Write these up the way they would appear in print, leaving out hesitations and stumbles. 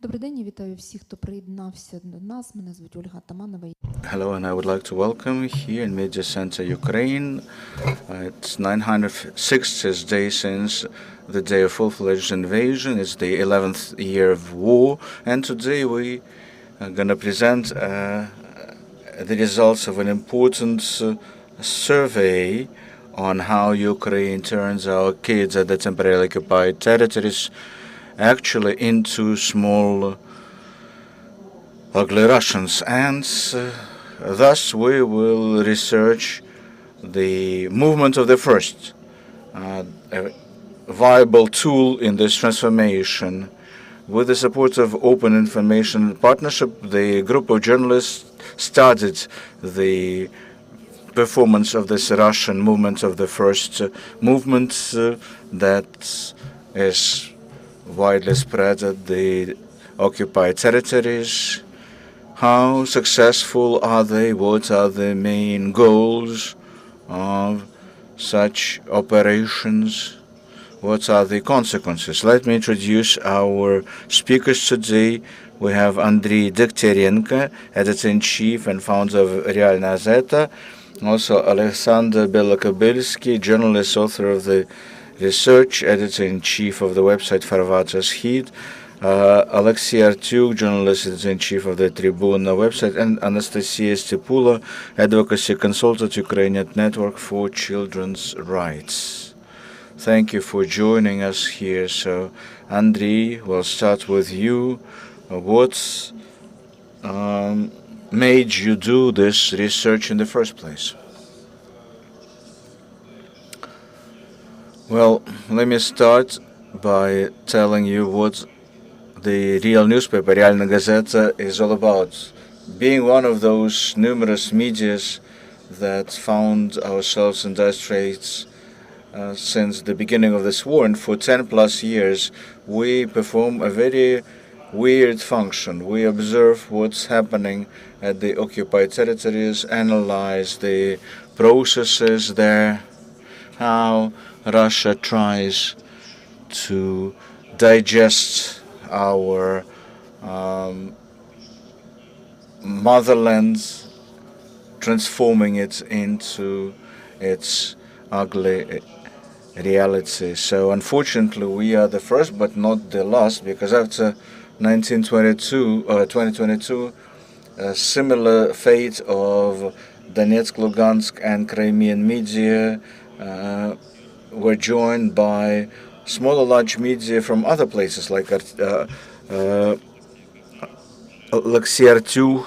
Добрий день, я вітаю всіх, хто приєднався до нас. Мене звуть Ольга Атаманова. Hello, and I would like to welcome here in Media Center, Ukraine. It's 960th day since the day of full-fledged invasion. It's the 11th year of war, and today we are going to present the results of an important survey on how Ukraine turns our kids at the temporarily occupied territories actually into small ugly Russians, and thus we will research the movement of the first viable tool in this transformation. With the support of Open Information Partnership, the group of journalists studied the performance of this Russian movement of the first movement that is widely spread at the occupied territories. How successful are they? What are the main goals of such operations? What are the consequences? Let me introduce our speakers today. We have Andrii Dikhtiarenko, editor-in-chief and founder of Realna Gazeta. Also Alexander Belokobylsky, journalist, author of the research, editor-in-chief of the website Farvatas-Hid. Alexei Artyuk, journalist, editor-in-chief of the Tribuna website, and Anastasiia Stepula, Advocacy consultant, Ukrainian Network for Children's Rights. Thank you for joining us here. So, Andrii, we'll start with you. What made you do this research in the first place? Well, let me start by telling you what the real newspaper, Realna Gazeta, is all about. Being one of those numerous medias that found ourselves in dire straits since the beginning of this war, and for 10 plus years, we perform a very weird function. We observe what's happening at the occupied territories, analyze the processes there, how Russia tries to digest our motherland, transforming it into its ugly reality. So unfortunately, we are the first but not the last, because after 2022, a similar fate of Donetsk, Luhansk, and Crimean media were joined by small or large media from other places, like Alexei Artyuk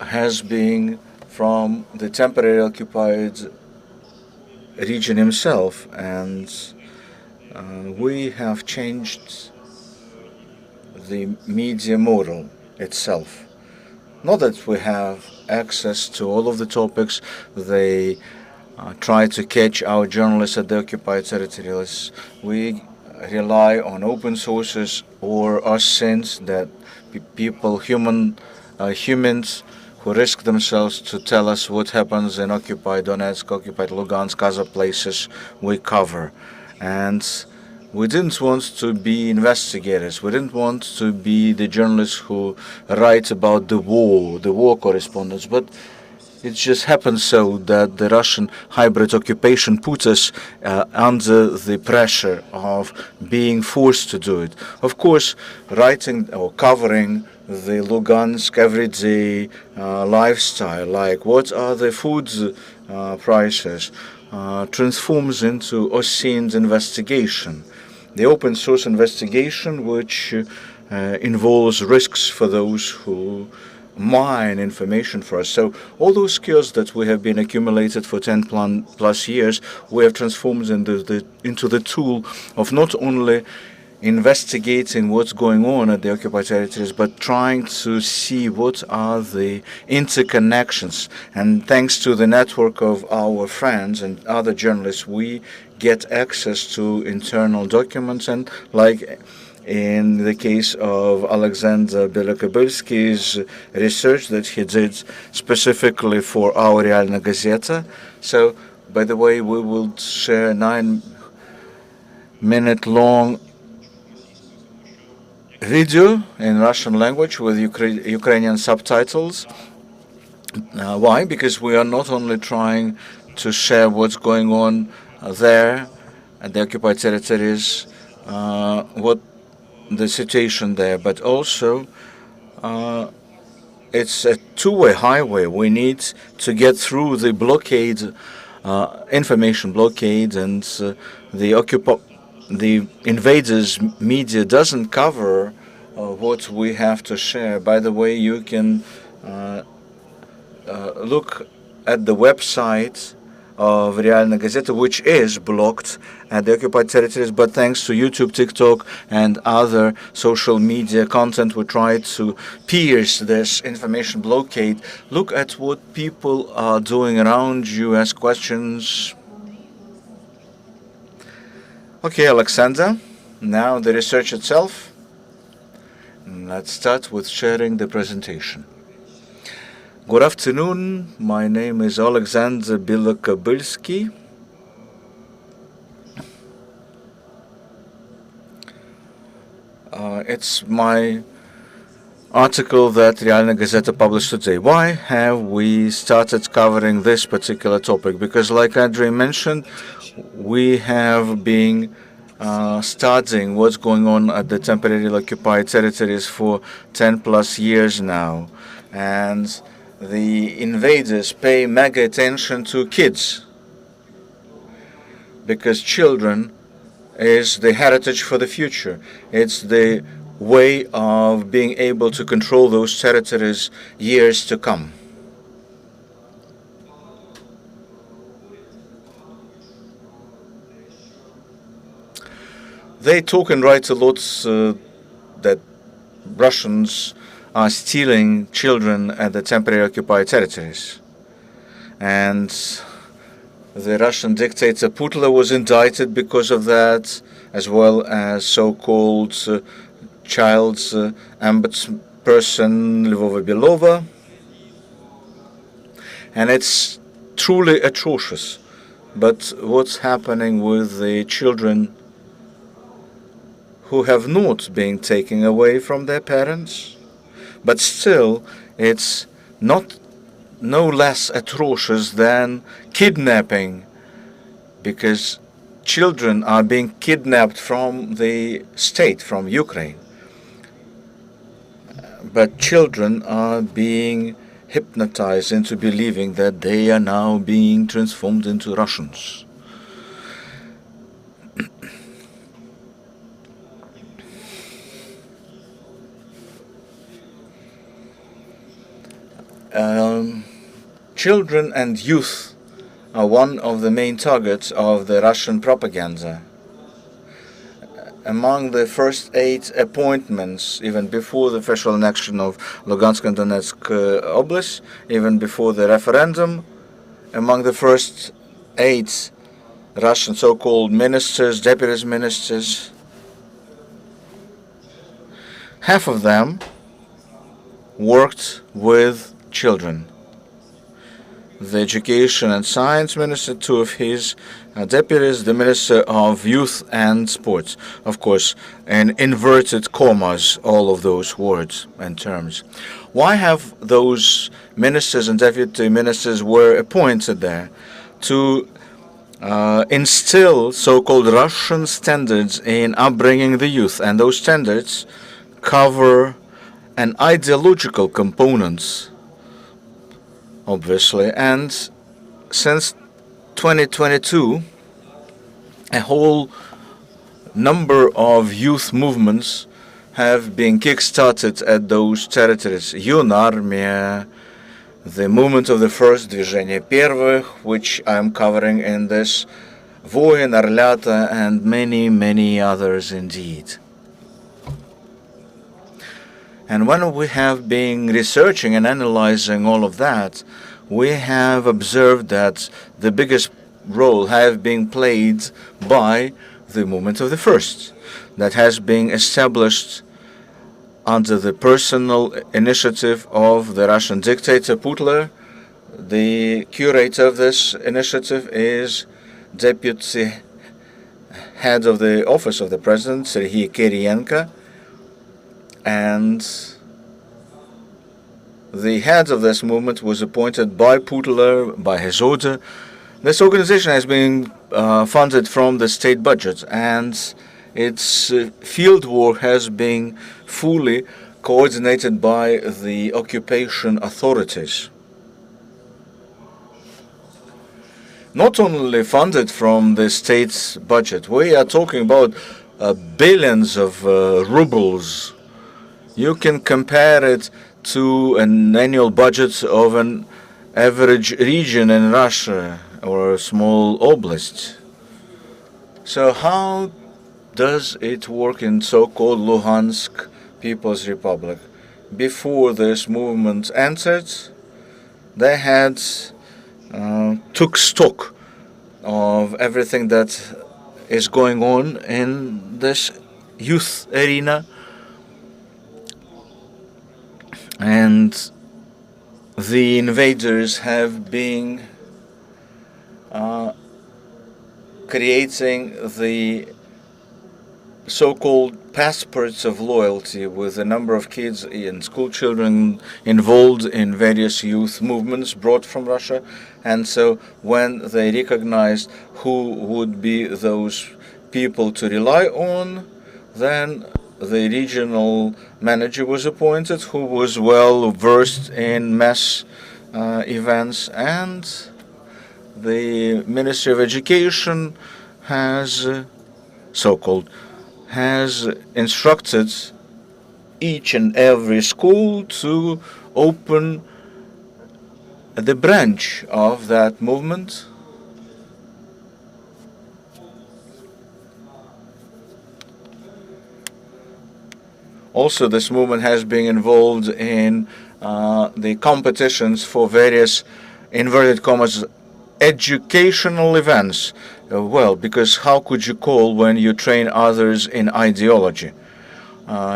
has been from the temporarily occupied region himself, and we have changed the media model itself. Not that we have access to all of the topics. They try to catch our journalists at the occupied territories. We rely on open sources or OSINTs, that people, humans who risk themselves to tell us what happens in occupied Donetsk, occupied Luhansk, other places we cover. And we didn't want to be investigators. We didn't want to be the journalists who write about the war correspondents, but it just happens so that the Russian hybrid occupation put us under the pressure of being forced to do it. Of course, writing or covering the Lugansk everyday lifestyle, like what are the food prices, transforms into OSINT investigation. The open source investigation, which involves risks for those who mine information for us. So all those skills that we have been accumulated for 10 plus years, we have transformed into the tool of not only investigating what's going on at the occupied territories, but trying to see what are the interconnections. And thanks to the network of our friends and other journalists, we get access to internal documents, and like in the case of Alexander Belokobylsky's research that he did specifically for our Realna Gazeta. So, by the way, we will share 9-minute long video in Russian language with Ukrainian subtitles. Why? Because we are not only trying to share what's going on there at the occupied territories, what the situation there, but also it's a two-way highway. We need to get through the blockade, information blockade, and the invaders' media doesn't cover what we have to share. By the way, you can look at the website of Realna Gazeta, which is blocked at the occupied territories, but thanks to YouTube, TikTok, and other social media content, we try to pierce this information blockade. Look at what people are doing around you, ask questions. Okay, Alexander, now the research itself. Let's start with sharing the presentation. Good afternoon. My name is Alexander Bilokobylsky. It's my article that Realna Gazeta published today. Why have we started covering this particular topic? Because, like Andrii mentioned, we have been studying what's going on at the temporarily occupied territories for 10 plus years now. And the invaders pay mega attention to kids, because children is the heritage for the future. It's the way of being able to control those territories years to come. They talk and write a lot that Russians are stealing children at the temporarily occupied territories. And the Russian dictator Putin was indicted because of that, as well as so-called child's ombudsperson Lvova Belova. And it's truly atrocious. But what's happening with the children who have not been taken away from their parents? But still, it's no less atrocious than kidnapping, because children are being kidnapped from the state, from Ukraine. But children are being hypnotized into believing that they are now being transformed into Russians. Children and youth are one of the main targets of the Russian propaganda. Among the first 8 appointments, even before the official election of Luhansk and Donetsk Oblast, even before the referendum, among the first 8 Russian so-called ministers, deputy ministers, half of them worked with children. The Education and Science Minister, 2 of his deputies, the Minister of Youth and Sports. Of course, in inverted commas, all of those words and terms. Why have those ministers and deputy ministers were appointed there? To instill so-called Russian standards in upbringing the youth, and those standards cover an ideological components, obviously. And since 2022, a whole number of youth movements have been kick-started at those territories. Yunarmia, the movement of the first, Движение Первых, which I'm covering in this, Voin, Orlyata, and many, many others indeed. And when we have been researching and analyzing all of that, we have observed that the biggest role has been played by the movement of the first, that has been established under the personal initiative of the Russian dictator Putin. The curator of this initiative is deputy head of the office of the president, Andrii Dikhtiarenko. and the head of this movement was appointed by Putin by his order. This organization has been funded from the state budget, and its field work has been fully coordinated by the occupation authorities. Not only funded from the state's budget, we are talking about billions of rubles. You can compare it to an annual budget of an average region in Russia or a small oblast. So how does it work in so-called Luhansk People's Republic? Before this movement entered, they had took stock of everything that is going on in this youth arena, and the invaders have been creating the so-called passports of loyalty with a number of kids and school children involved in various youth movements brought from Russia. And so when they recognized who would be those people to rely on, then the regional manager was appointed, who was well versed in mass events, and the Ministry of Education has has instructed each and every school to open the branch of that movement. Also, this movement has been involved in the competitions for various, inverted commas, educational events. Well, because how could you call when you train others in ideology?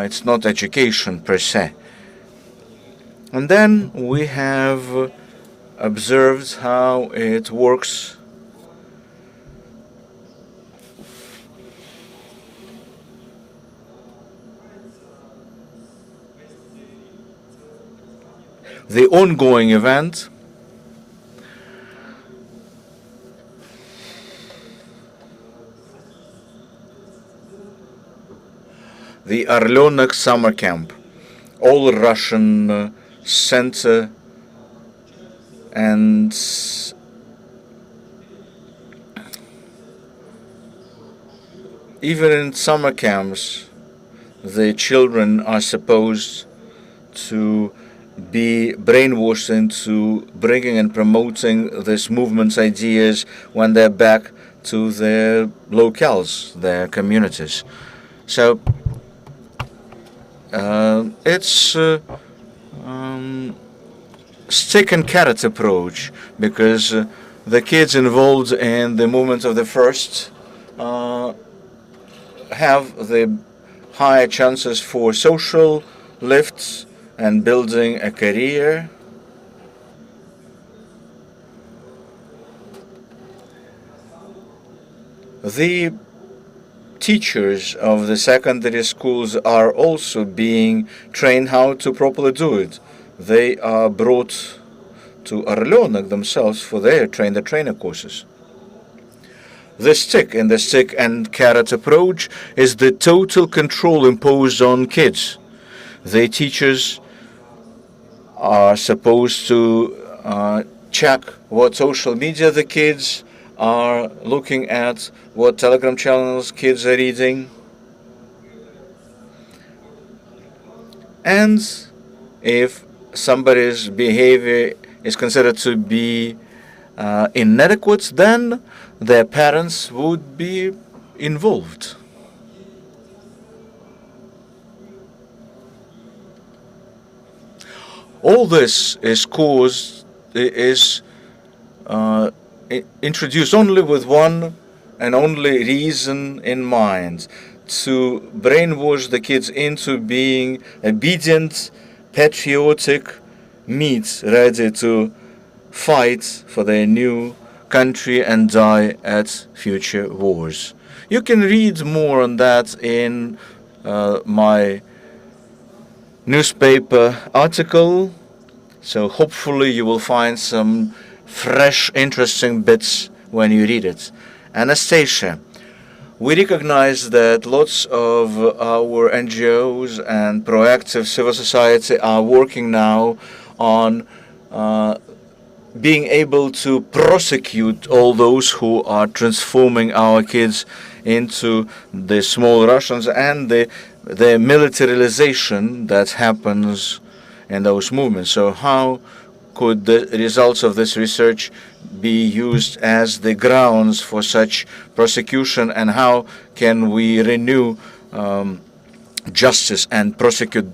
It's not education per se. And then we have observed how it works the ongoing event. The Realna summer camp, all-Russian center, and even in summer camps, the children are supposed to be brainwashed into bringing and promoting this movement's ideas when they're back to their locales, their communities. So it's stick and carrot approach, because the kids involved in the movement of the first have the higher chances for social lifts and building a career. The teachers of the secondary schools are also being trained how to properly do it. They are brought to Realna themselves for their trainer courses. The stick and carrot approach is the total control imposed on kids. The teachers are supposed to check what social media the kids are looking at, what Telegram channels kids are reading. And if somebody's behavior is considered to be inadequate, then their parents would be involved. All this is introduced only with one and only reason in mind: to brainwash the kids into being obedient, patriotic meat ready to fight for their new country and die at future wars. You can read more on that in my newspaper article. So hopefully you will find some fresh, interesting bits when you read it. Anastasiia, we recognize that lots of our NGOs and proactive civil society are working now on being able to prosecute all those who are transforming our kids into the small Russians and the militarization that happens in those movements. So how could the results of this research be used as the grounds for such prosecution, and how can we renew justice and prosecute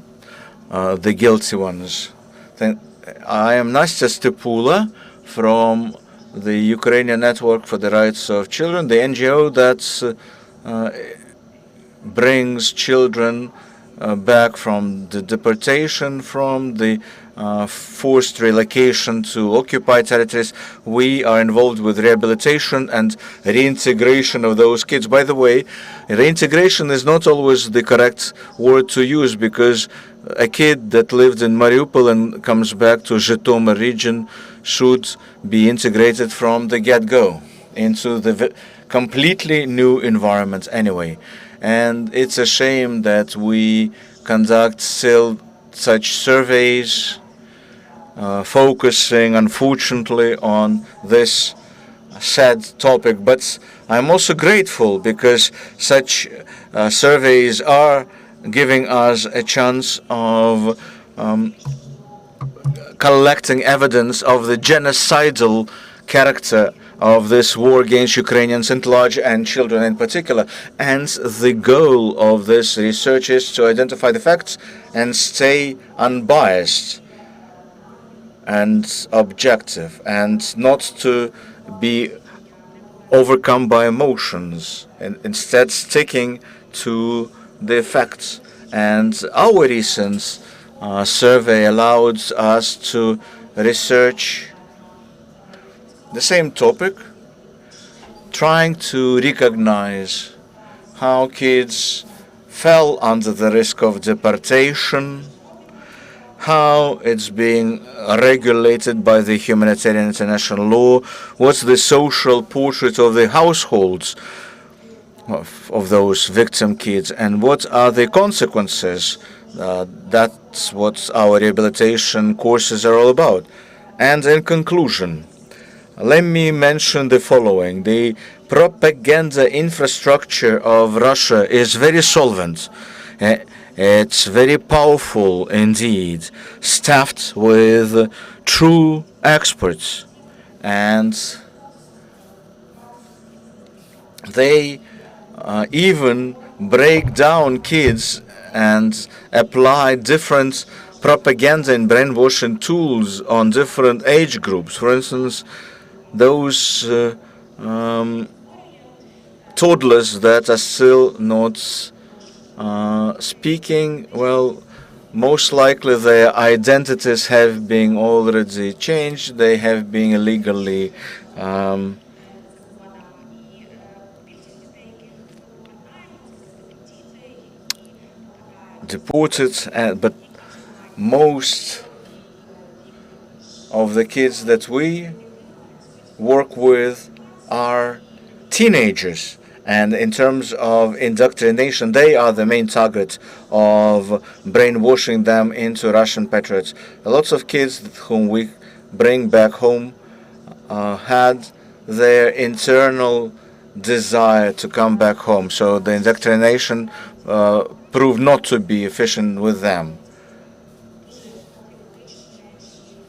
the guilty ones? I am Nastya Stepula from the Ukrainian Network for the Rights of Children, the NGO that brings children back from the deportation, from the forced relocation to occupied territories. We are involved with rehabilitation and reintegration of those kids. By the way, reintegration is not always the correct word to use, because a kid that lived in Mariupol and comes back to Zhytomyr region should be integrated from the get-go into the completely new environment anyway. And it's a shame that we conduct still such surveys focusing, unfortunately, on this sad topic. But I'm also grateful because such surveys are giving us a chance of collecting evidence of the genocidal character of this war against Ukrainians at large and children in particular. And the goal of this research is to identify the facts and stay unbiased and objective, and not to be overcome by emotions, and instead sticking to the facts. And our recent survey allowed us to research the same topic, trying to recognize how kids fell under the risk of deportation, how it's being regulated by the humanitarian international law, what's the social portrait of the households of those victim kids, and what are the consequences. That's what our rehabilitation courses are all about. And in conclusion, let me mention the following. The propaganda infrastructure of Russia is very solvent. It's very powerful indeed, staffed with true experts, and they even break down kids and apply different propaganda and brainwashing tools on different age groups. For instance, those toddlers that are still not speaking, well, most likely their identities have been already changed. They have been illegally deported, but most of the kids that we work with are teenagers. And in terms of indoctrination, they are the main target of brainwashing them into Russian patriots. Lots of kids whom we bring back home had their internal desire to come back home. So the indoctrination proved not to be efficient with them.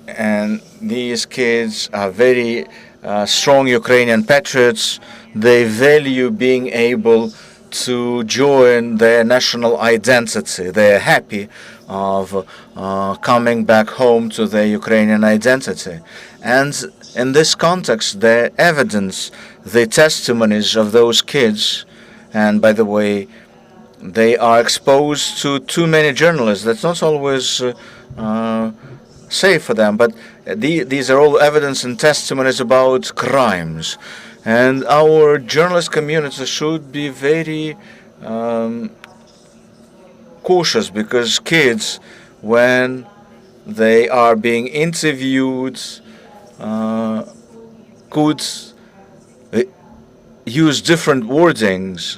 And these kids are very strong Ukrainian patriots. They value being able to join their national identity. They are happy of coming back home to their Ukrainian identity. And in this context, the evidence, the testimonies of those kids, and by the way, they are exposed to too many journalists. That's not always safe for them, but these are all evidence and testimonies about crimes. And our journalist community should be very cautious, because kids when they are being interviewed, could use different wordings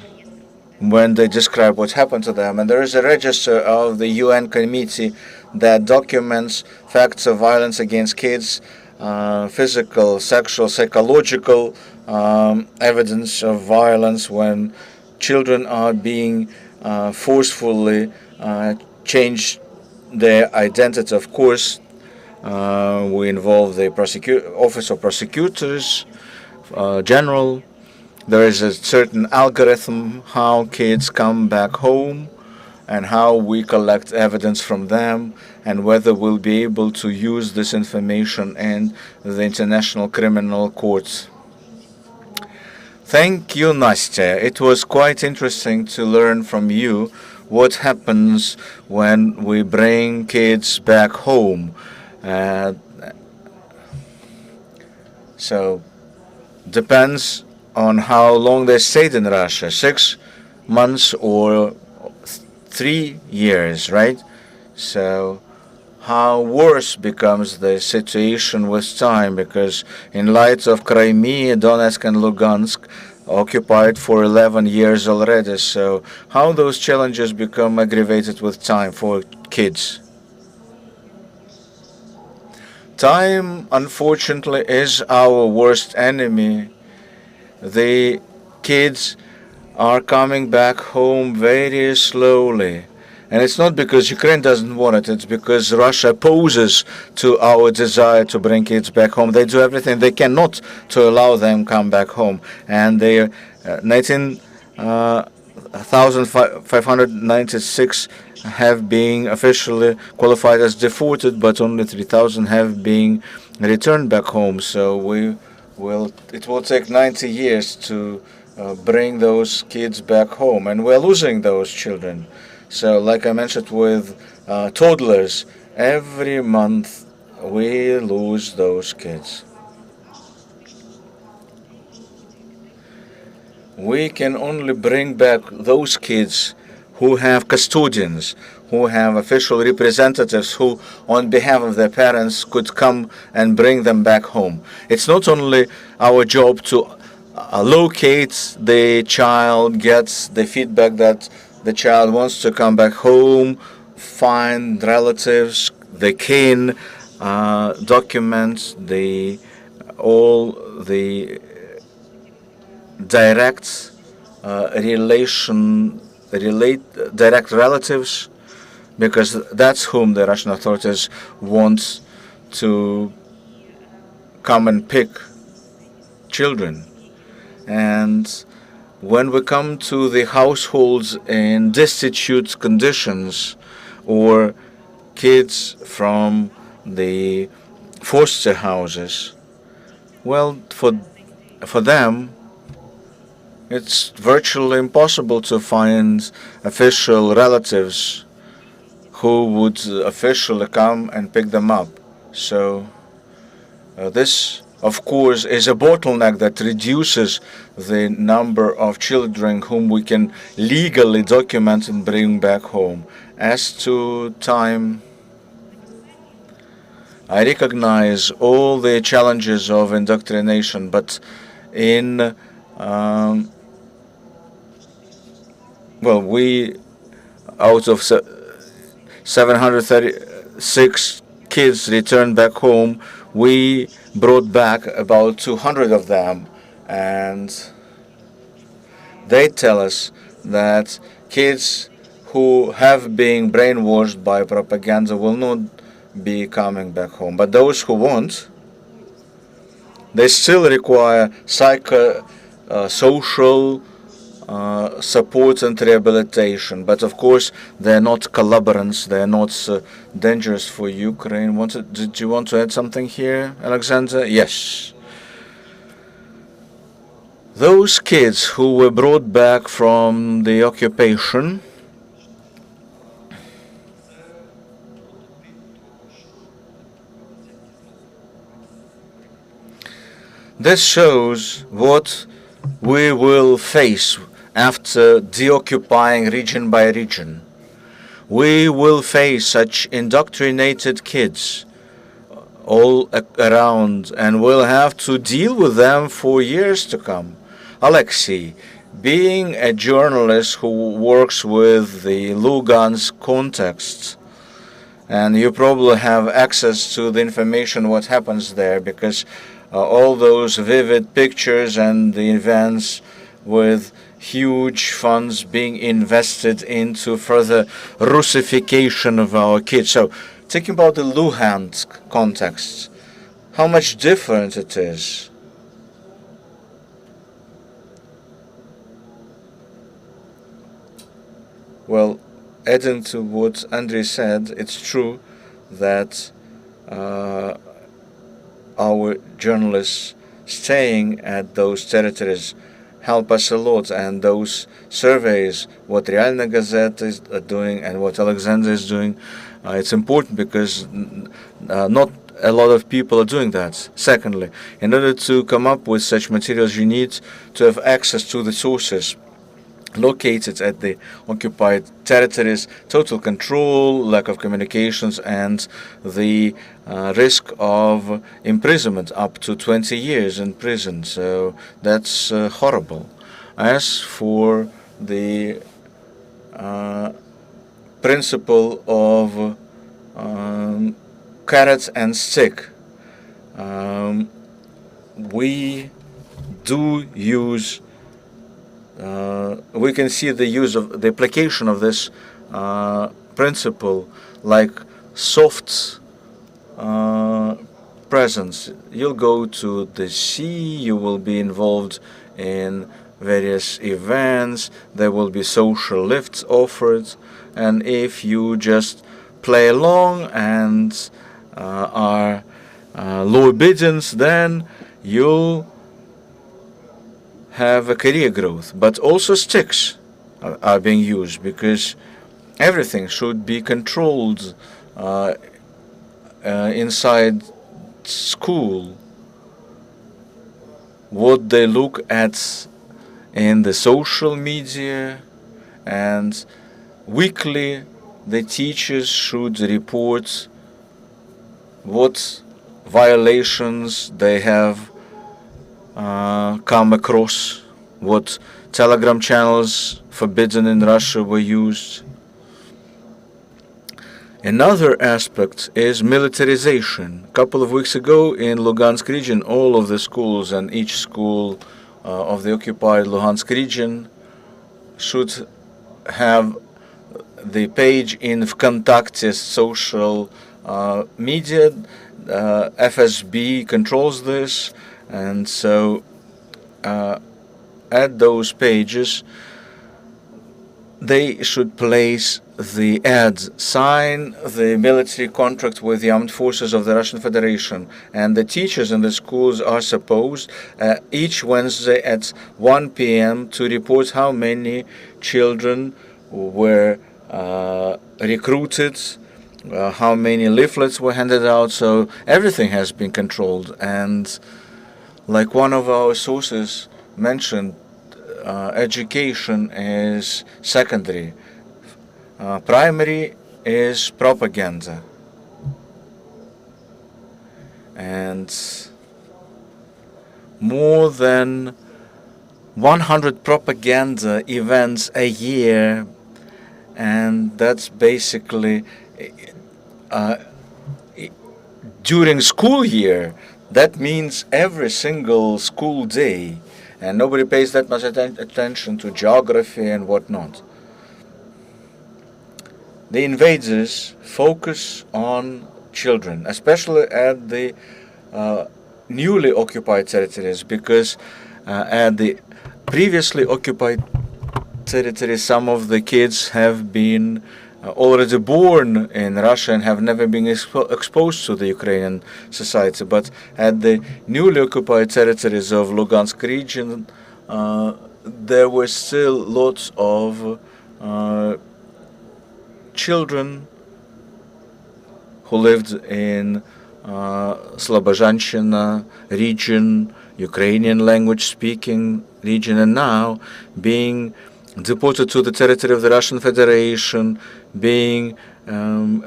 when they describe what happened to them. And there is a register of the UN committee that documents facts of violence against kids, physical, sexual, psychological evidence of violence when children are being forcefully changed their identity. Of course, we involve the Office of Prosecutors General. There is a certain algorithm how kids come back home and how we collect evidence from them and whether we'll be able to use this information in the International Criminal Court. Thank you, Nastya. It was quite interesting to learn from you what happens when we bring kids back home. So, depends on how long they stayed in Russia, 6 months or 3 years, right? So how worse becomes the situation with time, because in light of Crimea, Donetsk and Luhansk occupied for 11 years already, so how those challenges become aggravated with time for kids. Time, unfortunately, is our worst enemy. The kids are coming back home very slowly. And it's not because Ukraine doesn't want it, it's because Russia opposes to our desire to bring kids back home. They do everything they cannot to allow them come back home. And they 19,596 have been officially qualified as deported, but only 3,000 have been returned back home. So it will take 90 years to bring those kids back home, and we're losing those children. So like I mentioned with toddlers, every month we lose those kids. We can only bring back those kids who have custodians, who have official representatives who, on behalf of their parents, could come and bring them back home. It's not only our job to locate the child, get the feedback that the child wants to come back home, find relatives, the kin, document all the direct direct relatives, because that's whom the Russian authorities want to come and pick children. And when we come to the households in destitute conditions or kids from the foster houses, well, for them, it's virtually impossible to find official relatives who would officially come and pick them up. So this, of course, is a bottleneck that reduces the number of children whom we can legally document and bring back home. As to time, I recognize all the challenges of indoctrination, but in we, out of 736 kids returned back home, we brought back about 200 of them, and they tell us that kids who have been brainwashed by propaganda will not be coming back home. But those who won't, they still require social support and rehabilitation. But of course, they're not collaborants. They're not dangerous for Ukraine. Did you want to add something here, Alexander? Yes. Those kids who were brought back from the occupation this shows what we will face after deoccupying region by region. we will face such indoctrinated kids all around, and we'll have to deal with them for years to come. Alexei, being a journalist who works with the Lugansk context, and you probably have access to the information what happens there, because all those vivid pictures and the events with huge funds being invested into further Russification of our kids. So, thinking about the Luhansk context, how much different it is. Well, adding to what Andrii said, it's true that our journalists staying at those territories help us a lot, and those surveys, what Realna Gazeta is doing and what Alexander is doing, it's important because not a lot of people are doing that. Secondly, in order to come up with such materials, you need to have access to the sources located at the occupied territories, total control, lack of communications, and the risk of imprisonment up to 20 years in prison. So that's horrible. As for the principle of carrot and stick, we do use we can see the use of the application of this principle like soft presence. You'll go to the sea, you will be involved in various events, there will be social lifts offered, and if you just play along and are low obedience, then you'll have a career growth. But also sticks are being used, because everything should be controlled inside school. What they look at in the social media, and weekly the teachers should report what violations they have come across, what Telegram channels forbidden in Russia were used. Another aspect is militarization. A couple of weeks ago in Luhansk region, all of the schools and each school of the occupied Luhansk region should have the page in Vkontakte social media. FSB controls this, and so at those pages they should place the ad, sign the military contract with the armed forces of the Russian Federation, and the teachers in the schools are supposed each Wednesday at 1 p.m. to report how many children were recruited, how many leaflets were handed out. So everything has been controlled, and like one of our sources mentioned, education is secondary. Primary is propaganda. And more than 100 propaganda events a year, and that's basically during school year. That means every single school day, and nobody pays that much attention to geography and whatnot. The invaders focus on children, especially at the newly occupied territories, because at the previously occupied territories, some of the kids have been already born in Russia and have never been exposed to the Ukrainian society. But at the newly occupied territories of Lugansk region, there were still lots of children who lived in Slobozhanщина region, Ukrainian language speaking region, and now being deported to the territory of the Russian Federation, being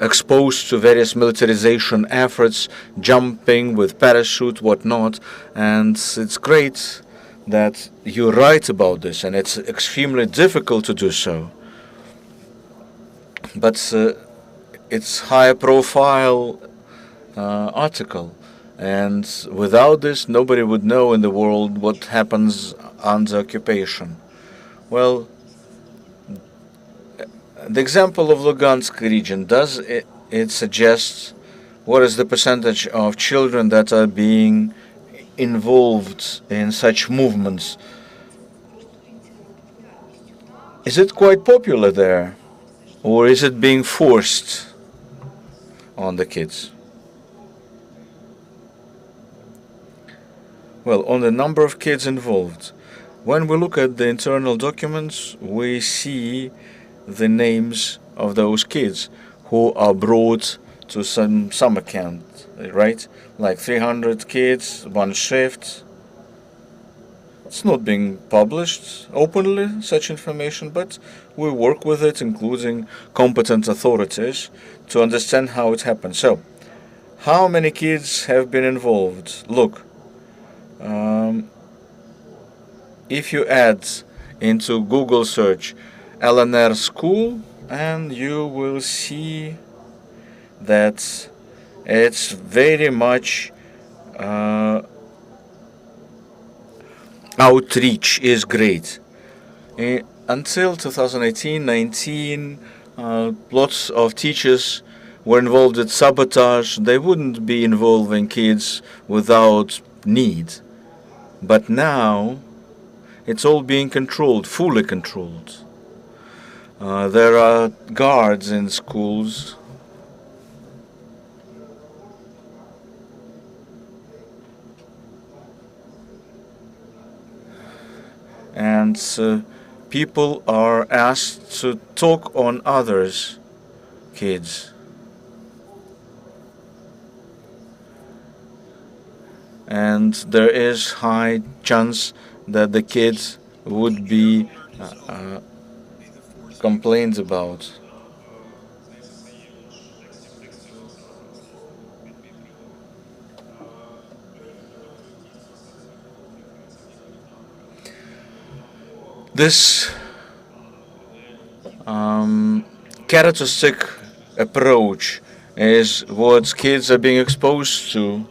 exposed to various militarization efforts, jumping with parachute, whatnot. And it's great that you write about this, and it's extremely difficult to do so. But it's high profile article, and without this nobody would know in the world what happens under occupation. Well, the example of Luhansk region, does it suggest what is the percentage of children that are being involved in such movements? Is it quite popular there, or is it being forced on the kids? Well, on the number of kids involved, when we look at the internal documents, we see the names of those kids who are brought to some summer camp, right? Like 300 kids, one shift. It's not being published openly, such information, but we work with it, including competent authorities, to understand how it happened. So, how many kids have been involved? Look, if you add into Google search LNR school, and you will see that it's very much outreach is great. Until 2018-19, lots of teachers were involved in sabotage. They wouldn't be involving kids without need. But now it's all being controlled, fully controlled. There are guards in schools. And people are asked to talk on others' kids. And there is high chance that the kids would be complained about. This characteristic approach is what kids are being exposed to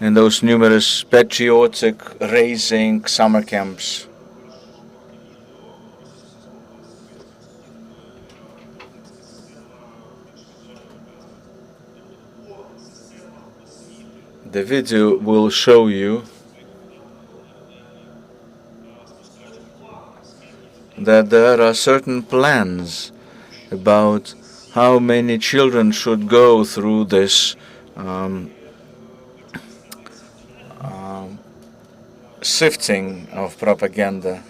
in those numerous patriotic raising summer camps. The video will show you that there are certain plans about how many children should go through this sifting of propaganda.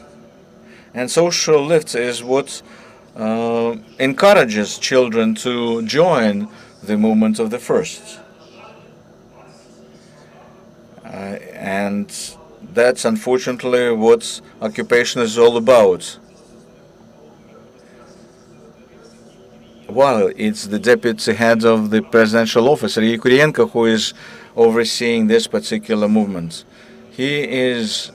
And social lift is what encourages children to join the movement of the first. And that's unfortunately what occupation is all about. While it's the deputy head of the presidential office, Andrii Dikhtiarenko, who is overseeing this particular movement. He is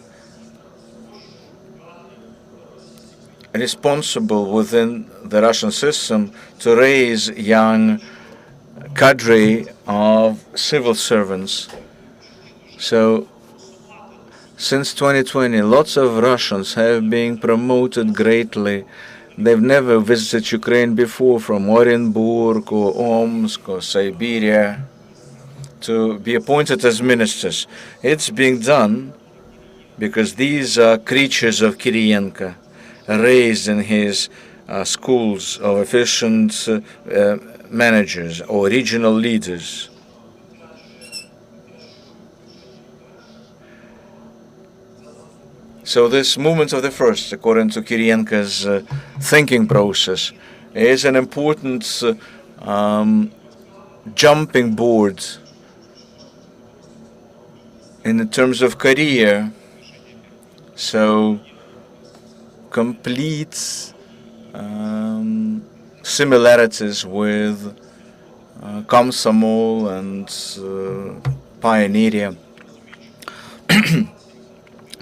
responsible within the Russian system to raise young cadre of civil servants. So, since 2020, lots of Russians have been promoted greatly. They've never visited Ukraine before, from Orenburg or Omsk or Siberia, to be appointed as ministers. It's being done because these are creatures of Kirienko, raised in his schools of efficient managers or regional leaders. So this movement of the first, according to Kirienko's thinking process, is an important jumping board in terms of career. So complete similarities with Komsomol and Pioneer.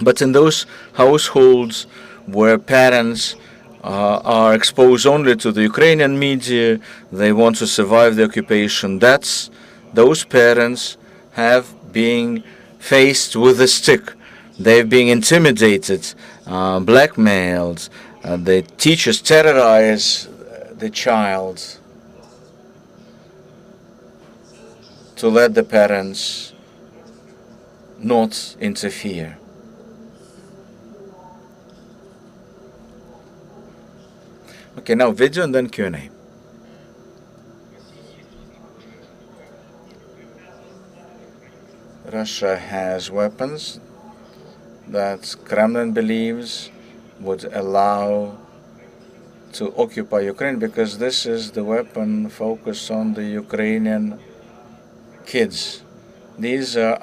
But in those households where parents are exposed only to the Ukrainian media, they want to survive the occupation. Those parents have been faced with a stick. They've been intimidated, blackmailed. The teachers terrorize the child to let the parents not interfere. Okay, now video and then Q&A. Russia has weapons that Kremlin believes would allow to occupy Ukraine, because this is the weapon focused on the Ukrainian kids. These are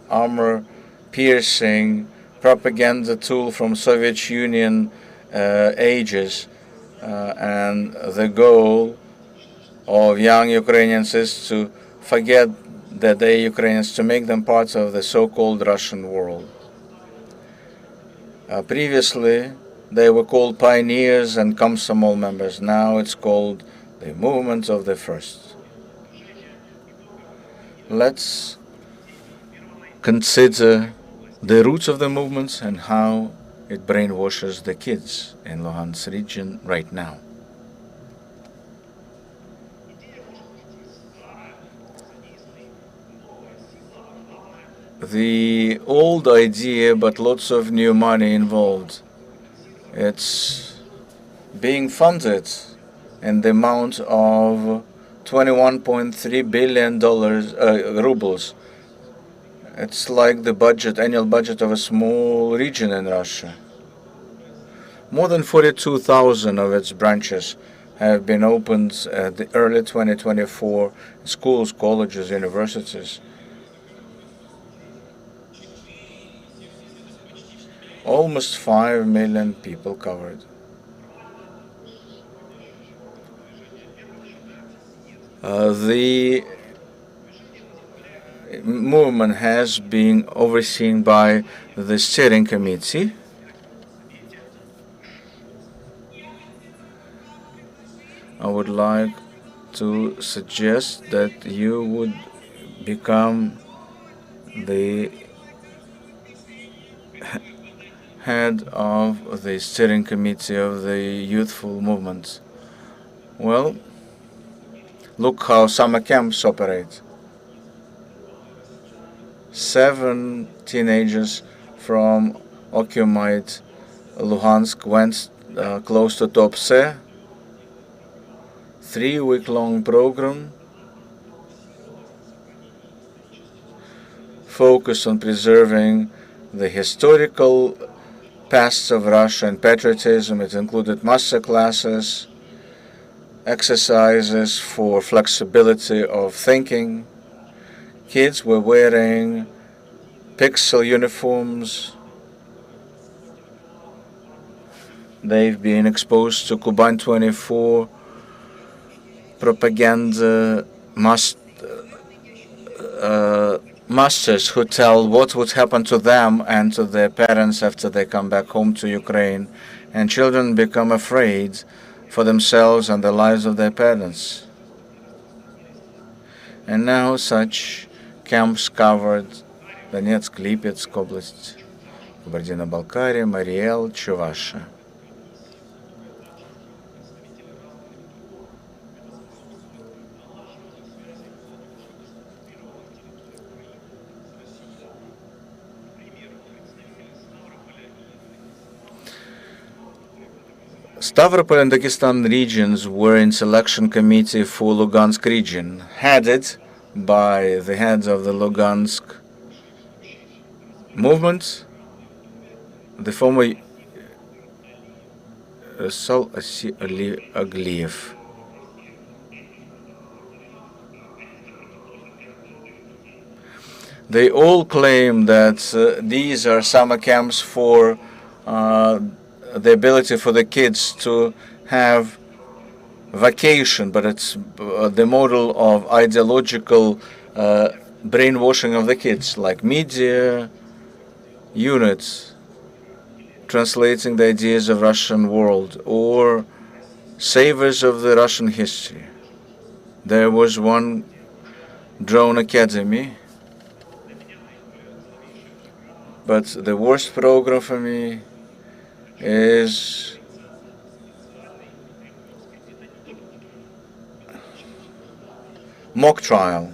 armor-piercing propaganda tool from Soviet Union ages, and the goal of young Ukrainians is to forget that they're Ukrainians, to make them part of the so-called Russian world. Previously, they were called pioneers and Komsomol members. Now it's called the movement of the First. Let's consider the roots of the movement and how it brainwashes the kids in Luhansk region right now. The old idea, but lots of new money involved. It's being funded in the amount of $21.3 billion rubles. It's like the annual budget of a small region in Russia. More than 42,000 of its branches have been opened at the early 2024, schools, colleges, universities. Almost 5 million people covered. The movement has been overseen by the steering committee. I would like to suggest that you would become the head of the steering committee of the youthful movement. Well, look how summer camps operate. 7 teenagers from occupied Luhansk went close to Tuapse. 3-week-long program focused on preserving the historical past of Russia and patriotism. It included master classes, exercises for flexibility of thinking. Kids were wearing pixel uniforms. They've been exposed to Kuban 24 propaganda masters who tell what would happen to them and to their parents after they come back home to Ukraine, and children become afraid for themselves and the lives of their parents. And now such camps covered Donetsk, Lipetsk Oblast, Kabardino-Balkaria, Mariel, Chuvasha. Stavropol and Dagestan regions were in selection committee for Lugansk region, headed by the heads of the Lugansk movement, the former Sol Agliev. They all claim that these are summer camps for the ability for the kids to have vacation, but it's the model of ideological brainwashing of the kids, like media units translating the ideas of Russian world, or savers of the Russian history. There was one drone academy, but the worst program for me is mock trial.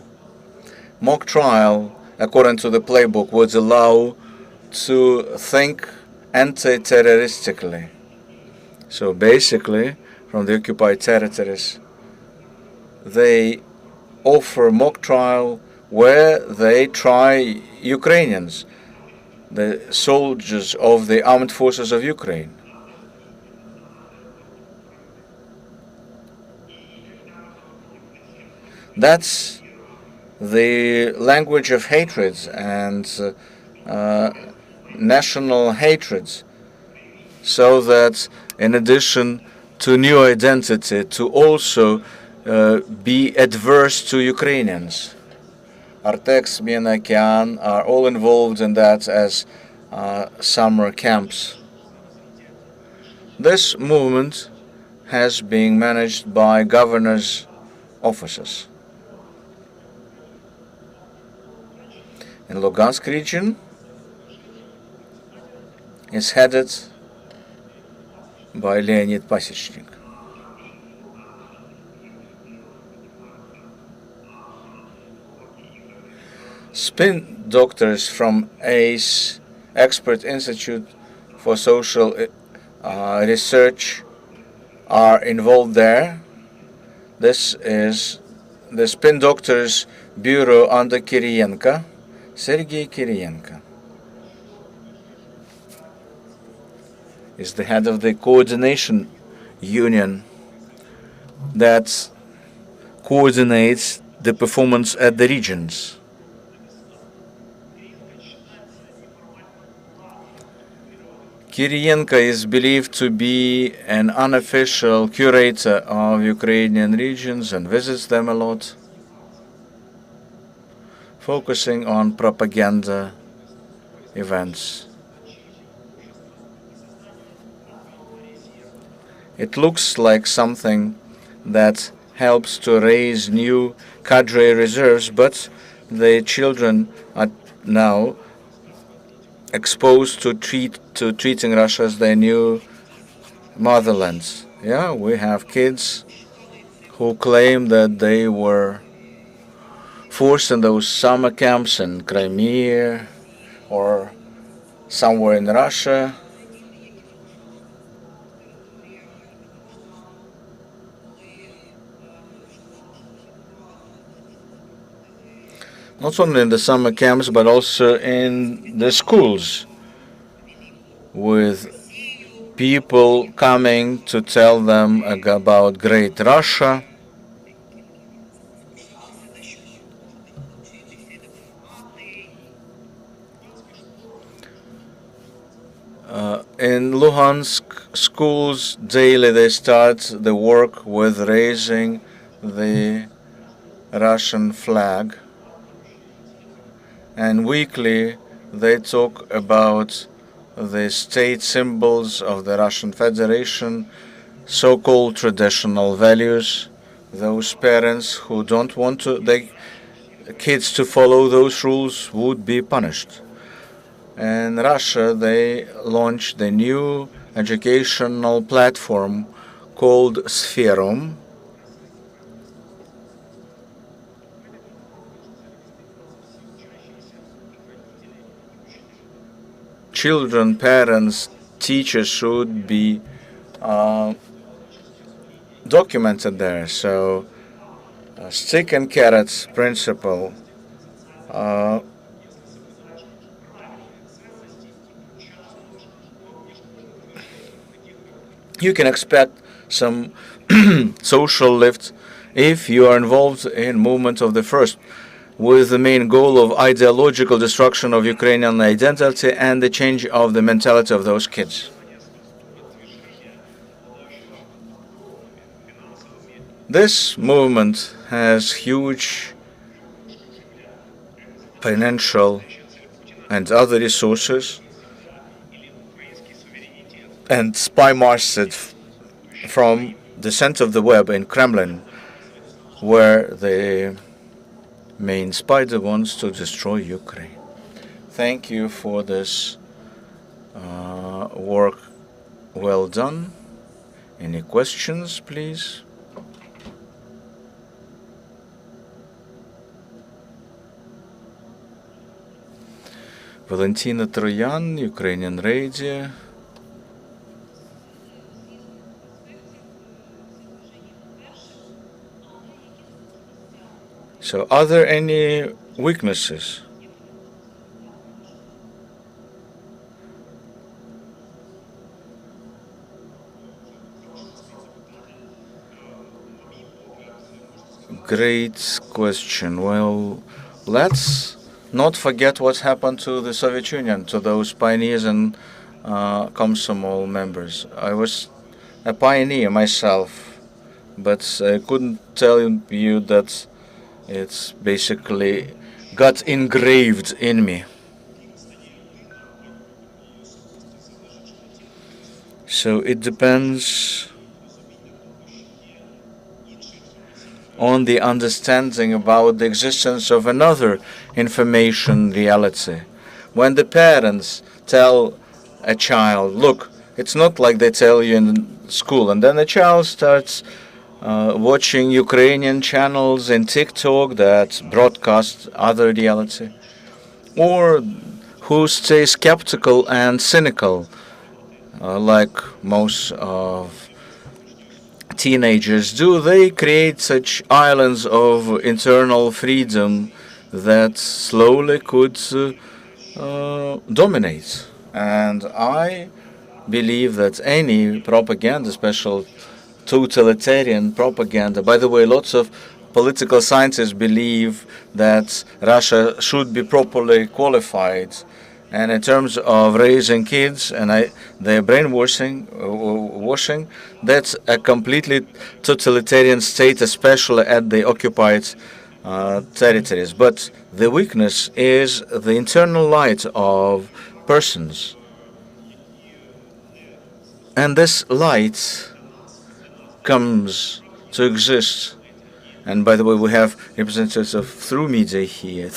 Mock trial, according to the playbook, would allow to think anti-terroristically. So basically, from the occupied territories, they offer mock trial where they try Ukrainians, the soldiers of the armed forces of Ukraine. That's the language of hatred and national hatred, so that in addition to new identity, to also be adverse to Ukrainians. Artex, Miena, Kian are all involved in that as summer camps. This movement has been managed by governors' offices. In Luhansk region, it's headed by Leonid Pasechnik. Spin doctors from ACE, Expert Institute for Social Research, are involved there. This is the Spin Doctors Bureau under Kirienko, Sergei Kirienko is the head of the coordination union that coordinates the performance at the regions. Kirienko is believed to be an unofficial curator of Ukrainian regions and visits them a lot, focusing on propaganda events. It looks like something that helps to raise new cadre reserves, but the children are now exposed to treating Russia as their new motherland. Yeah, we have kids who claim that they were forced in those summer camps in Crimea or somewhere in Russia. Not only in the summer camps, but also in the schools, with people coming to tell them about great Russia. In Luhansk schools, daily they start the work with raising the Russian flag. And weekly they talk about the state symbols of the Russian Federation, so-called traditional values. Those parents who don't want their kids to follow those rules would be punished. In Russia, they launched the new educational platform called Sferum. Children, parents, teachers should be documented there. So, stick and carrots principle. You can expect some social lift if you are involved in movement of the first, with the main goal of ideological destruction of Ukrainian identity and the change of the mentality of those kids. This movement has huge financial and other resources, and spy mastered from the center of the web in Kremlin, where the main spider wants to destroy Ukraine. Thank you for this work well done. Any questions, please? Valentina Troyan, Ukrainian Radio. So, are there any weaknesses? Great question. Well, let's not forget what happened to the Soviet Union, to those pioneers and Komsomol members. I was a pioneer myself, but I couldn't tell you that it's basically got engraved in me. So it depends on the understanding about the existence of another information reality. When the parents tell a child, look, it's not like they tell you in school, and then the child starts watching Ukrainian channels in TikTok that broadcast other reality, or who stay skeptical and cynical, like most of teenagers do. They create such islands of internal freedom that slowly could dominate. And I believe that any propaganda, special totalitarian propaganda. By the way, lots of political scientists believe that Russia should be properly qualified. And in terms of raising kids and their brainwashing, that's a completely totalitarian state, especially at the occupied territories. But the weakness is the internal light of persons. And this light comes to exist. And by the way, we have representatives of three media here,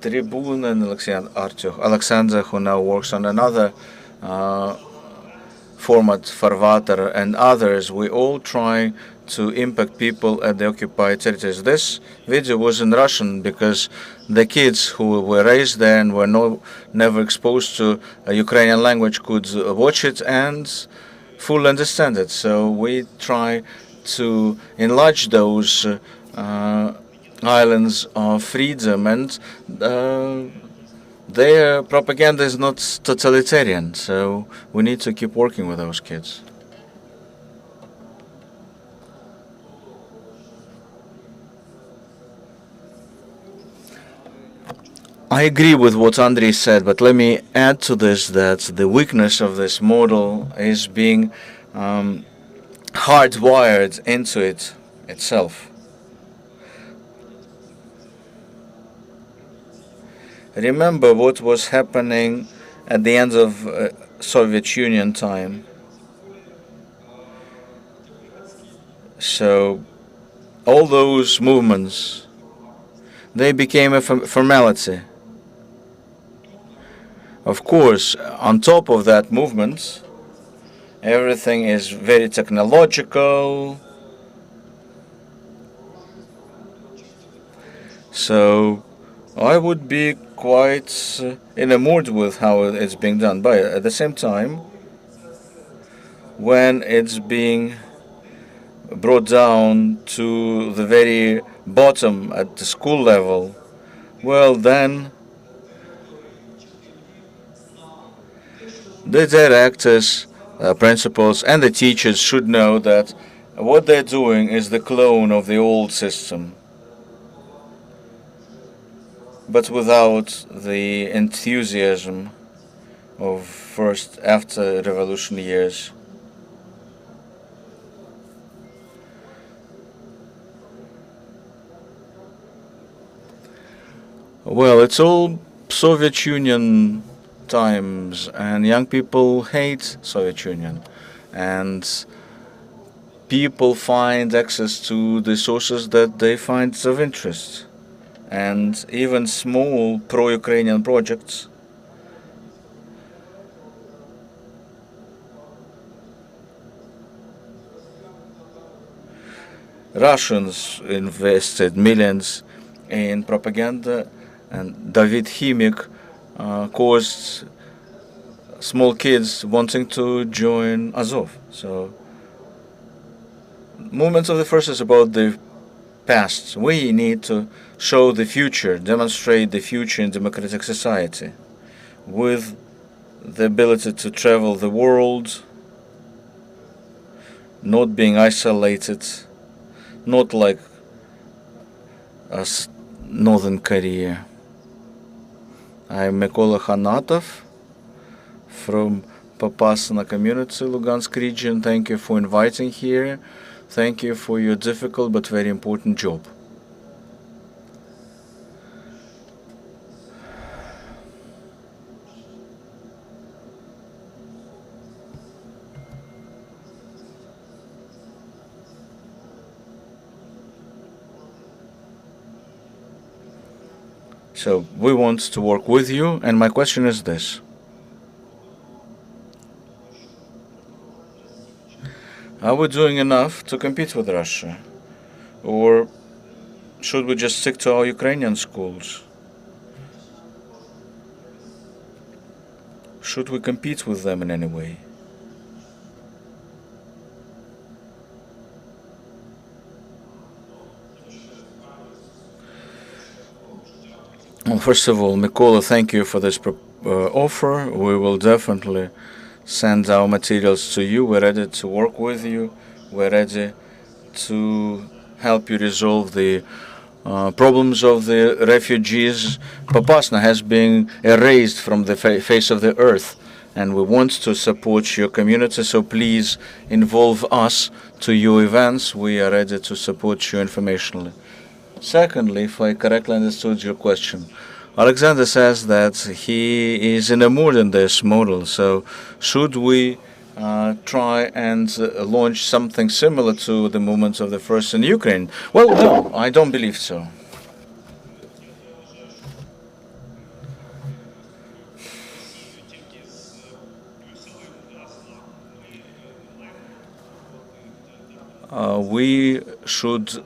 Tribune and Alexander, who now works on another format, Farvater and others. We all try to impact people at the occupied territories. This video was in Russian because the kids who were raised there and were never exposed to a Ukrainian language could watch it and fully understand it. So we try to enlarge those islands of freedom, and their propaganda is not totalitarian, so we need to keep working with those kids. I agree with what Andrii said, but let me add to this that the weakness of this model is being hardwired into it itself. Remember what was happening at the end of Soviet Union time. So all those movements, they became a formality. Of course, on top of that movement, everything is very technological. So I would be quite in a mood with how it's being done. But at the same time, when it's being brought down to the very bottom at the school level, well, then the directors, principals, and the teachers should know that what they're doing is the clone of the old system, but without the enthusiasm of first after revolution years. Well, it's all Soviet Union times, and young people hate Soviet Union, and people find access to the sources that they find of interest, and even small pro-Ukrainian projects Russians invested millions in propaganda, and David Himik caused small kids wanting to join Azov. So, movements of the first is about the past. We need to show the future, demonstrate the future in democratic society, with the ability to travel the world, not being isolated, not like us, Northern Korea. I'm Mykola Khanatov from Popasna community, Luhansk region. Thank you for inviting here. Thank you for your difficult but very important job. So we want to work with you, and my question is this. Are we doing enough to compete with Russia? Or should we just stick to our Ukrainian schools? Should we compete with them in any way? Well, first of all, Mykola, thank you for this offer. We will definitely send our materials to you. We're ready to work with you. We're ready to help you resolve the problems of the refugees. Popasna has been erased from the face of the earth, and we want to support your community, so please involve us to your events. We are ready to support you informationally. Secondly, if I correctly understood your question, Alexander says that he is in a mood in this model, so should we try and launch something similar to the movements of the first in Ukraine? Well, no, I don't believe so. We should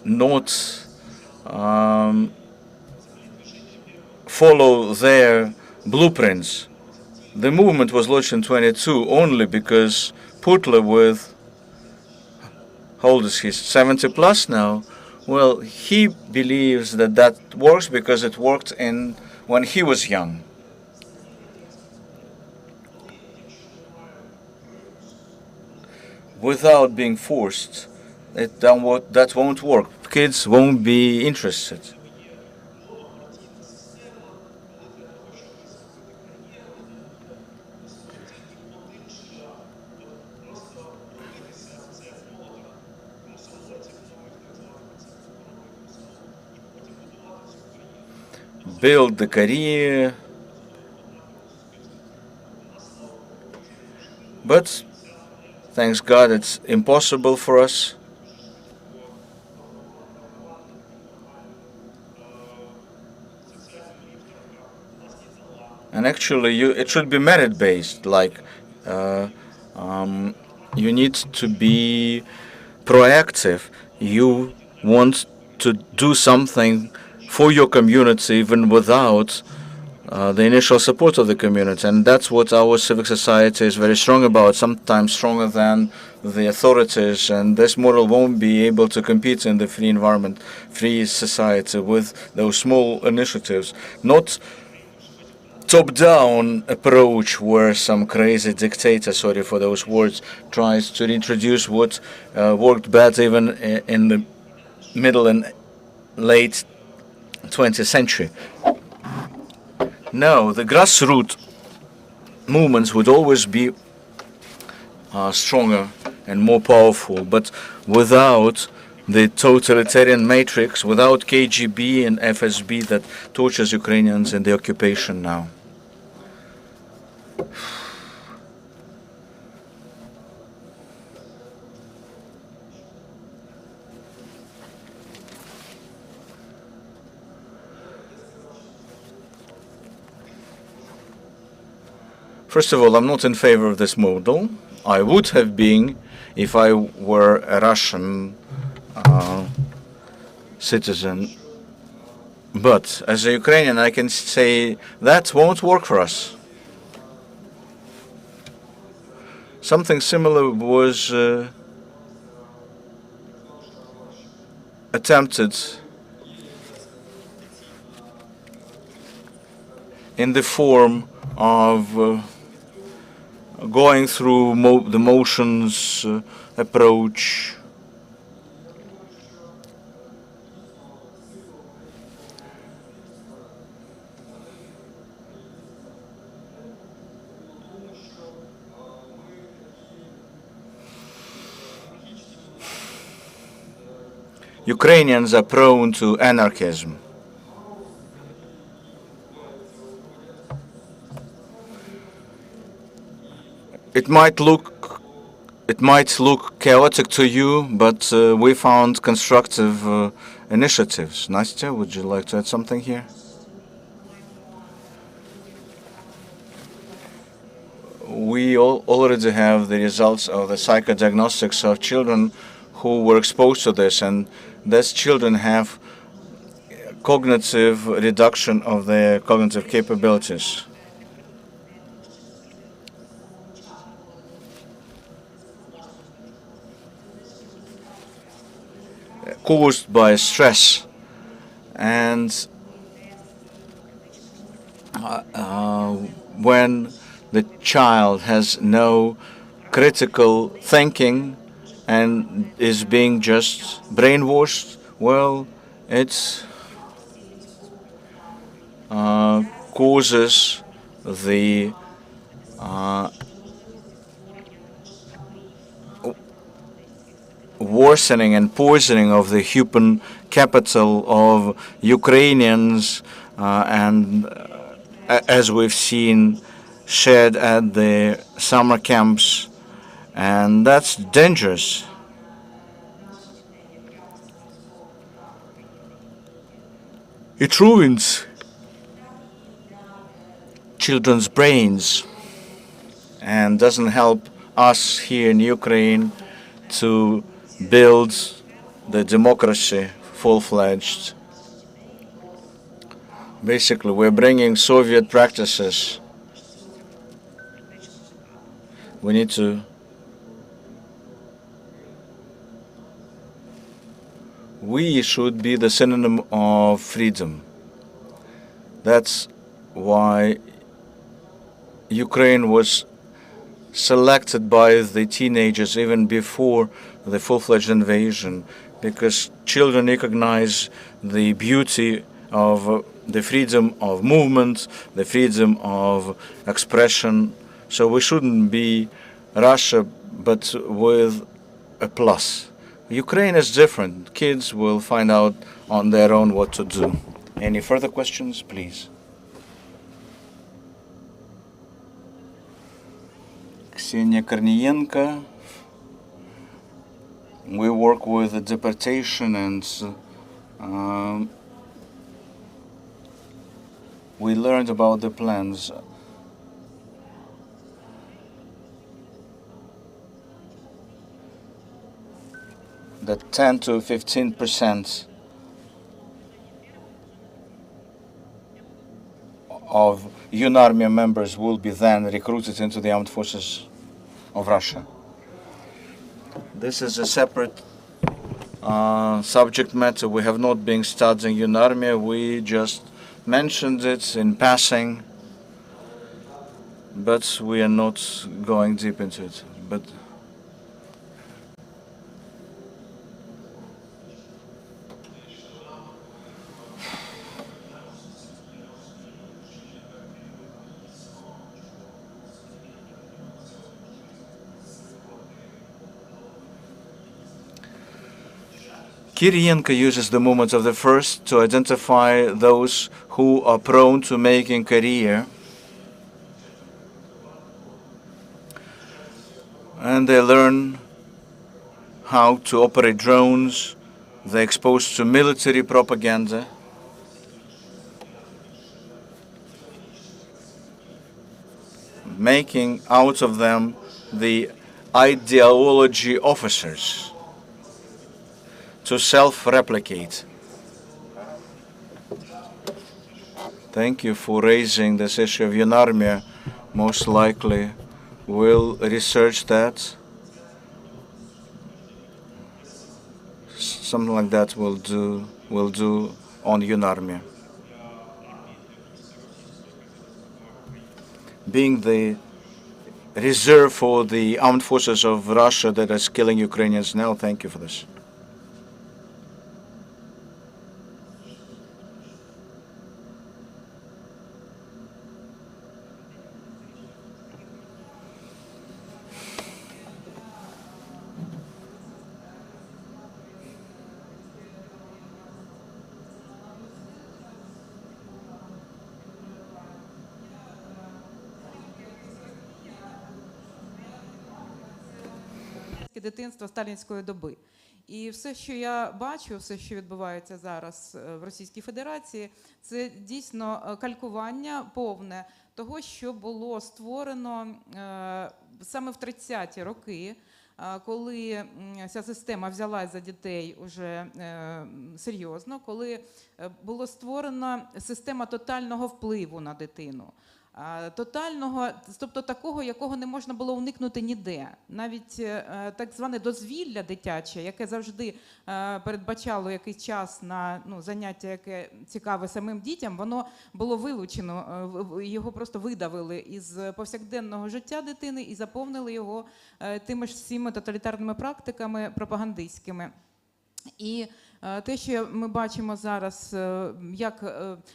not follow their blueprints. The movement was launched in 22 only because Putler, with, how old is he, 70 plus now? Well, he believes that that works because it worked when he was young. Without being forced, that won't work. Kids won't be interested. Build the career, but thanks God it's impossible for us. And actually, it should be merit-based. Like, you need to be proactive. You want to do something for your community, even without the initial support of the community. And that's what our civic society is very strong about, sometimes stronger than the authorities. And this model won't be able to compete in the free environment, free society with those small initiatives. Not top-down approach where some crazy dictator, sorry for those words, tries to introduce what worked bad even in the middle and late 20th century. No, the grassroots movements would always be stronger and more powerful, but without the totalitarian matrix, without KGB and FSB that tortures Ukrainians in the occupation now. First of all, I'm not in favor of this model. I would have been if I were a Russian citizen. But as a Ukrainian, I can say that won't work for us. Something similar was attempted in the form of going through the motions approach. Ukrainians are prone to anarchism. It might look chaotic to you, but we found constructive initiatives. Nastya, would you like to add something here? We already have the results of the psychodiagnostics of children who were exposed to this, and these children have cognitive reduction of their cognitive capabilities. Caused by stress, and when the child has no critical thinking and is being just brainwashed, well, it causes the worsening and poisoning of the human capital of Ukrainians, and as we've seen, shed at the summer camps, and that's dangerous. It ruins children's brains and doesn't help us here in Ukraine to build the democracy full-fledged. Basically, we're bringing Soviet practices. We need to we should be the synonym of freedom. That's why Ukraine was selected by the teenagers even before the full-fledged invasion, because children recognize the beauty of the freedom of movement, the freedom of expression. So we shouldn't be Russia, but with a plus. Ukraine is different. Kids will find out on their own what to do. Any further questions, please? Ksenia Kornienko. We work with the deportation, and we learned about the plans. That 10 to 15% of UNARMIA members will be then recruited into the armed forces of Russia. This is a separate subject matter. We have not been studying UNARMIA. We just mentioned it in passing, but we are not going deep into it. But Kirienko uses the movements of the first to identify those who are prone to making career, and they learn how to operate drones. They're exposed to military propaganda, making out of them the ideology officers to self-replicate. Thank you for raising this issue of Yunarmia. Most likely we'll research that. Something like that we'll do on Yunarmia. Being the reserve for the armed forces of Russia that is killing Ukrainians now, thank you for this. Дитинства сталінської доби. І все, що я бачу, все, що відбувається зараз в Російській Федерації, це дійсно калькування повне того, що було створено саме в 30-ті роки, коли ця система взялась за дітей уже серйозно, коли була створена система тотального впливу на дитину. Тотального, тобто такого, якого не можна було уникнути ніде. Навіть так зване дозвілля дитяче, яке завжди передбачало якийсь час на заняття, яке цікаве самим дітям, воно було вилучено, його просто видавили із повсякденного життя дитини і заповнили його тими ж всіми тоталітарними практиками пропагандистськими. І те, що ми бачимо зараз, як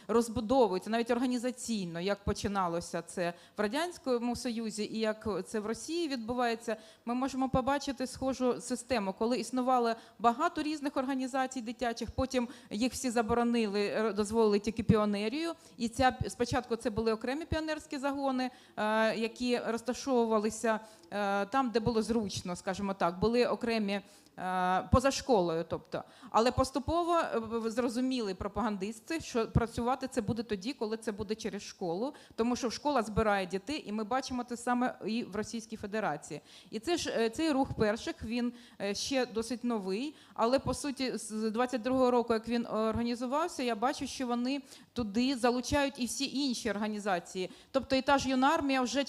розбудовується, навіть організаційно, як починалося це в Радянському Союзі і як це в Росії відбувається, ми можемо побачити схожу систему, коли існувало багато різних організацій дитячих, потім їх всі заборонили, дозволили тільки піонерію. І спочатку це були окремі піонерські загони, які розташовувалися там, де було зручно, скажімо так, були окремі поза школою, тобто. Але поступово зрозуміли пропагандисти, що працювати це буде тоді, коли це буде через школу, тому що школа збирає дітей, і ми бачимо це саме і в Російській Федерації. І цей рух перших, він ще досить новий, але, по суті, з 22-го року, як він організувався, я бачу, що вони туди залучають і всі інші організації. Тобто і та ж Юнармія вже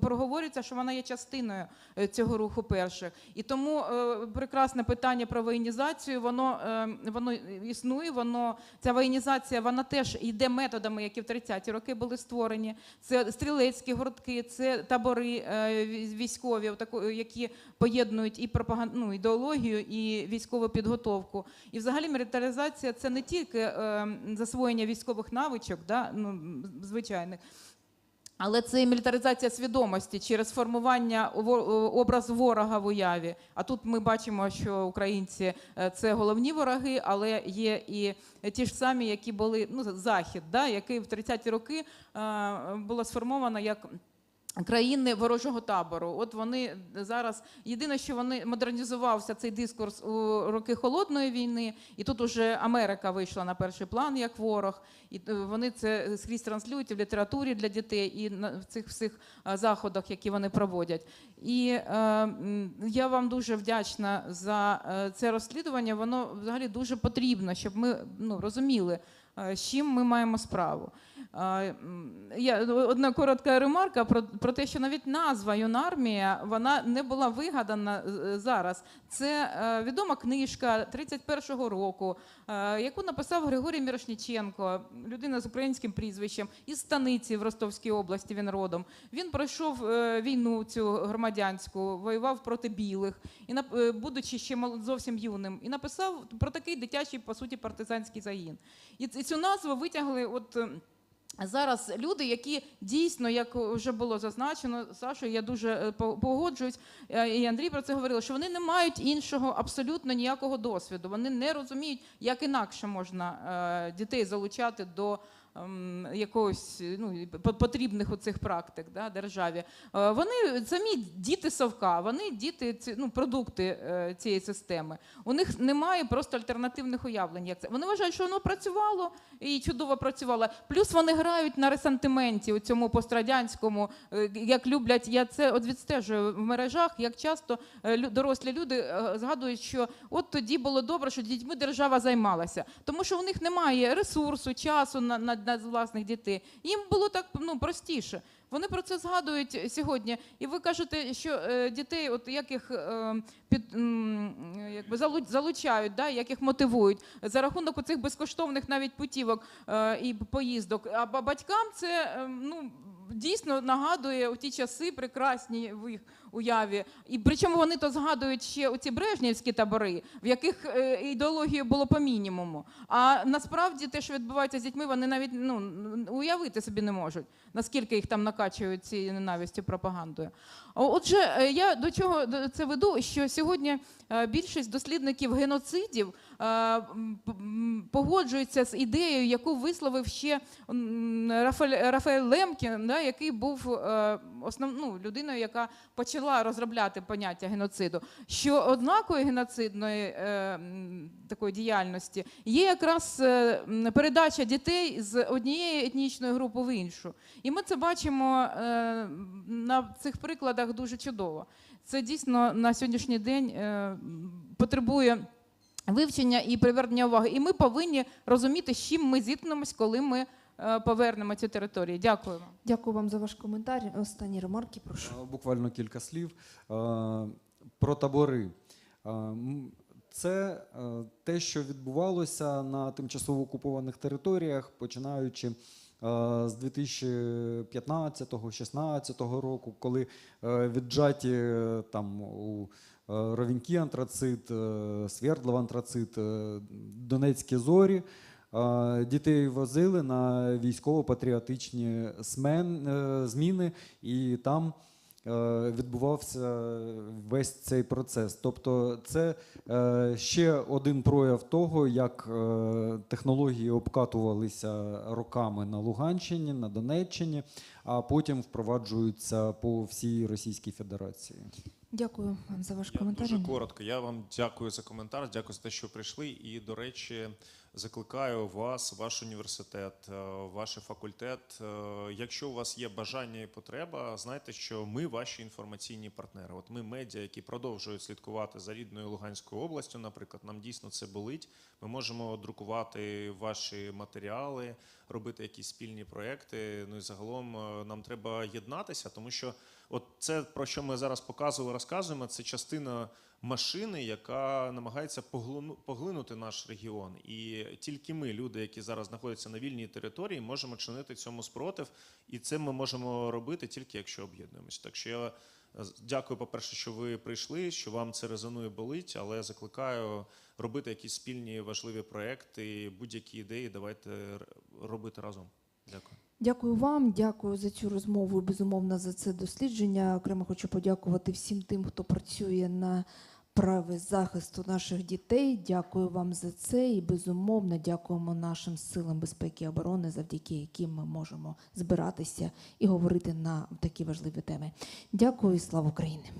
проговорюється, що вона є частиною цього руху перших. І тому прекрасне питання про воєнізацію, воно існує, ця воєнізація, вона теж йде методами, які в 30-ті роки були створені. Це стрілецькі гуртки, це табори військові, які поєднують і пропагандну ідеологію, і військову підготовку. І взагалі мілітаризація – це не тільки засвоєння військових навичок, звичайних, але це і мілітаризація свідомості через формування образу ворога в уяві. А тут ми бачимо, що українці – це головні вороги, але є і ті ж самі, які були, Захід, який в 30-ті роки було сформовано як країни ворожого табору. От вони зараз, єдине, що вони модернізувався цей дискурс у роки Холодної війни, і тут уже Америка вийшла на перший план як ворог, і вони це скрізь транслюють і в літературі для дітей, і в цих всіх заходах, які вони проводять. І я вам дуже вдячна за це розслідування, воно взагалі дуже потрібно, щоб ми розуміли, з чим ми маємо справу. Одна коротка ремарка про те, що навіть назва «Юнармія», вона не була вигадана зараз. Це відома книжка 31-го року, яку написав Григорій Мірошніченко, людина з українським прізвищем, із Станиці в Ростовській області, він родом. Він пройшов війну цю громадянську, воював проти білих, будучи ще зовсім юним, і написав про такий дитячий, по суті, партизанський загін. І цю назву витягли зараз люди, які дійсно, як вже було зазначено Сашою, я дуже погоджуюсь, і Андрій про це говорив, що вони не мають іншого абсолютно ніякого досвіду. Вони не розуміють, як інакше можна дітей залучати до якогось потрібних оцих практик державі. Вони самі діти совка, вони діти, продукти цієї системи. У них немає просто альтернативних уявлень. Як це. Вони вважають, що воно працювало і чудово працювало. Плюс вони грають на ресентименті у цьому пострадянському, як люблять, я це відстежую в мережах, як часто дорослі люди згадують, що от тоді було добре, що дітьми держава займалася. Тому що у них немає ресурсу, часу на власних дітей. Їм було так простіше. Вони про це згадують сьогодні. І ви кажете, що дітей, от як їх залучають, як їх мотивують за рахунок оцих безкоштовних навіть путівок і поїздок. А батькам це дійсно нагадує ті часи прекрасні в їх уяві. І причому вони то згадують ще оці брежнівські табори, в яких ідеології було по мінімуму. А насправді те, що відбувається з дітьми, вони навіть уявити собі не можуть, наскільки їх там накачують цією ненавистю, пропагандою. Отже, я до чого це веду, що сьогодні більшість дослідників геноцидів погоджуються з ідеєю, яку висловив ще Рафаель Лемкін, який був людиною, яка почала розробляти поняття геноциду, що ознакою геноцидної такої діяльності є якраз передача дітей з однієї етнічної групи в іншу. І ми це бачимо на цих прикладах дуже чудово. Це дійсно на сьогоднішній день потребує вивчення і привернення уваги. І ми повинні розуміти, з чим ми зіткнемось, коли ми повернемо ці території. Дякую вам. Дякую вам за ваш коментар. Останні ремарки, прошу. Буквально кілька слів про табори. Це те, що відбувалося на тимчасово окупованих територіях, починаючи з 2015-16 року, коли віджаті там у Ровенькі антрацит, Свердлов антрацит, Донецькі зорі, дітей возили на військово-патріотичні зміни, і там відбувався весь цей процес. Тобто це ще один прояв того, як технології обкатувалися роками на Луганщині, на Донеччині, а потім впроваджуються по всій Російській Федерації. Дякую вам за ваш коментар. Дуже коротко. Я вам дякую за коментар, дякую за те, що прийшли. І, до речі, закликаю вас, ваш університет, ваш факультет. Якщо у вас є бажання і потреба, знайте, що ми ваші інформаційні партнери. От ми медіа, які продовжують слідкувати за рідною Луганською областю, наприклад, нам дійсно це болить. Ми можемо друкувати ваші матеріали, робити якісь спільні проекти. Ну і загалом нам треба єднатися, тому що от це, про що ми зараз показували, розказуємо, це частина машини, яка намагається поглинути наш регіон. І тільки ми, люди, які зараз знаходяться на вільній території, можемо чинити цьому спротив. І це ми можемо робити тільки, якщо об'єднуємося. Так що я дякую, по-перше, що ви прийшли, що вам це резонує, болить, але закликаю робити якісь спільні важливі проекти, будь-які ідеї давайте робити разом. Дякую. Дякую вам, дякую за цю розмову і, безумовно, за це дослідження. Окремо хочу подякувати всім тим, хто працює на праві захисту наших дітей. Дякую вам за це і, безумовно, дякуємо нашим силам безпеки і оборони, завдяки яким ми можемо збиратися і говорити на такі важливі теми. Дякую і слава Україні!